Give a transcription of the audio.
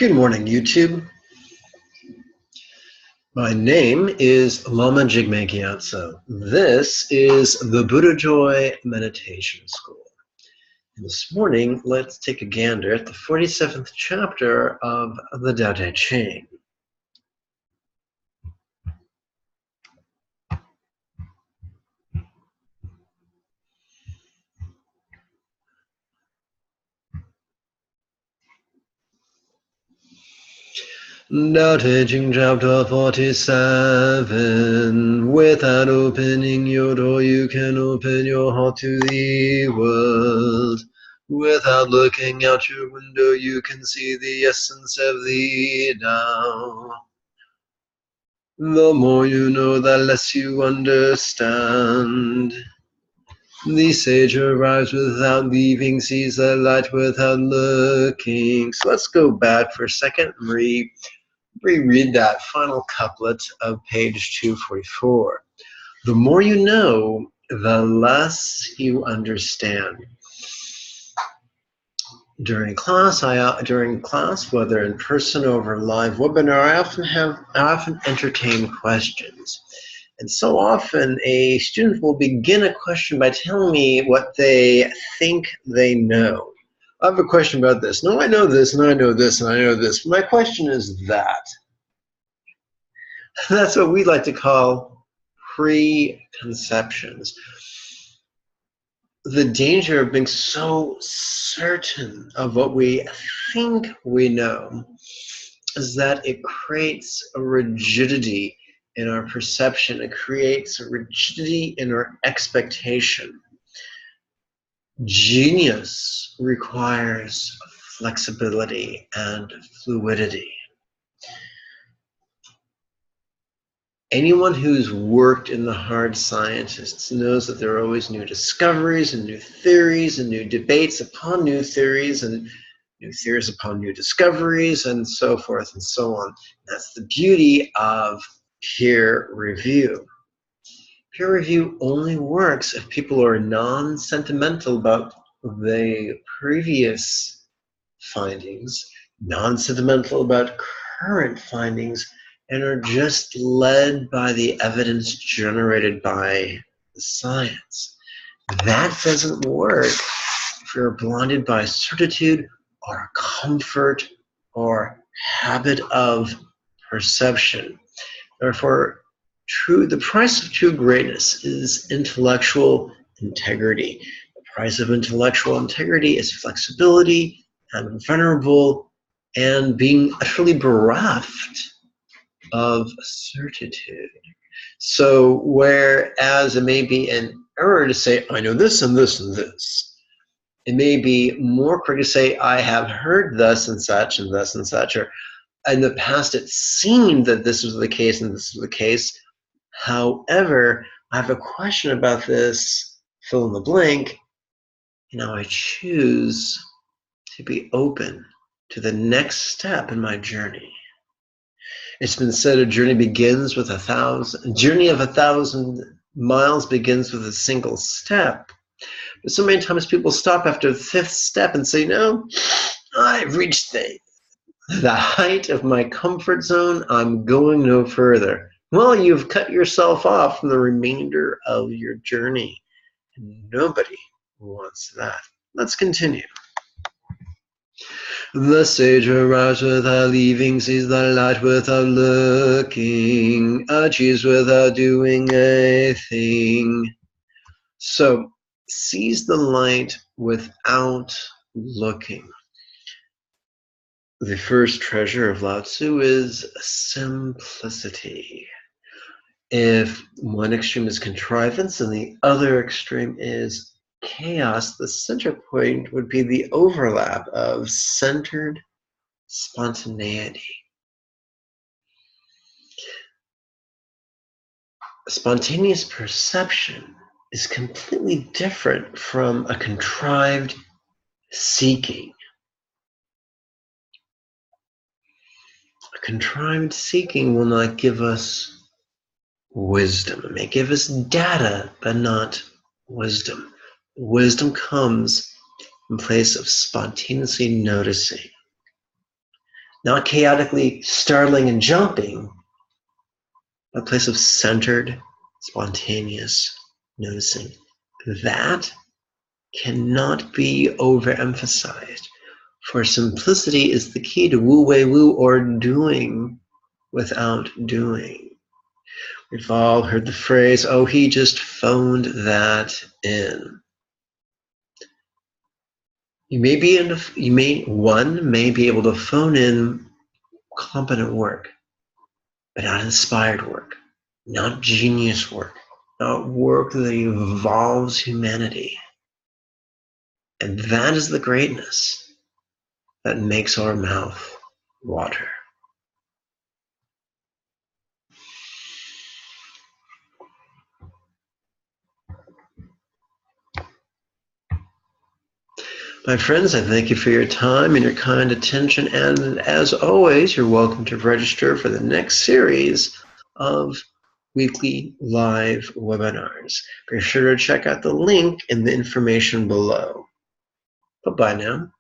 Good morning, YouTube. My name is Lama Jigme Gyatso. This is the Buddha Joy Meditation School. And this morning, let's take a gander at the 47th chapter of the Tao Te Ching. Tao Te Ching chapter 47. Without opening your door, you can open your heart to the world. Without looking out your window, you can see the essence of the Tao. The more you know, the less you understand. The sage arrives without leaving, sees the light without looking. So let's go back for a second and reread that final couplet of page 244. The more you know, the less you understand. During class, whether in person or over live webinar, I often entertain questions. And so often a student will begin a question by telling me what they think they know. I have a question about this. No, I know this, and I know this, and I know this. My question is that. That's what we like to call preconceptions. The danger of being so certain of what we think we know is that it creates a rigidity in our perception. It creates a rigidity in our expectation. Genius requires flexibility and fluidity. Anyone who's worked in the hard sciences knows that there are always new discoveries and new theories and new debates upon new theories and new theories upon new discoveries and so forth and so on. That's the beauty of peer review. Peer review only works if people are non-sentimental about the previous findings, non-sentimental about current findings, and are just led by the evidence generated by the science. That doesn't work if you're blinded by certitude or comfort or habit of perception. Therefore, the price of true greatness is intellectual integrity. The price of intellectual integrity is flexibility and vulnerable and being utterly bereft of certitude. So whereas it may be an error to say, I know this and this and this, it may be more correct to say, I have heard thus and such and thus and such, or in the past it seemed that this was the case and this was the case. However, I have a question about this, fill in the blank, and now I choose to be open to the next step in my journey. It's been said a journey of 1,000 miles begins with a single step. But so many times people stop after the 5th step and say, no, I've reached the height of my comfort zone. I'm going no further. Well, you've cut yourself off from the remainder of your journey. Nobody wants that. Let's continue. The sage arrives without leaving, sees the light without looking, achieves without doing a thing. So, sees the light without looking. The first treasure of Lao Tzu is simplicity. If one extreme is contrivance and the other extreme is chaos, the center point would be the overlap of centered spontaneity. Spontaneous perception is completely different from a contrived seeking. A contrived seeking will not give us wisdom. It may give us data, but not wisdom. Wisdom comes in place of spontaneously noticing. not chaotically startling and jumping, but a place of centered, spontaneous noticing. That cannot be overemphasized, for simplicity is the key to wu wei wu, or doing without doing. We've all heard the phrase, oh, he just phoned that in. One may be able to phone in competent work, but not inspired work, not genius work, not work that evolves humanity. And that is the greatness that makes our mouth water. My friends, I thank you for your time and your kind attention, and as always, you're welcome to register for the next series of weekly live webinars. Be sure to check out the link in the information below. Bye-bye now.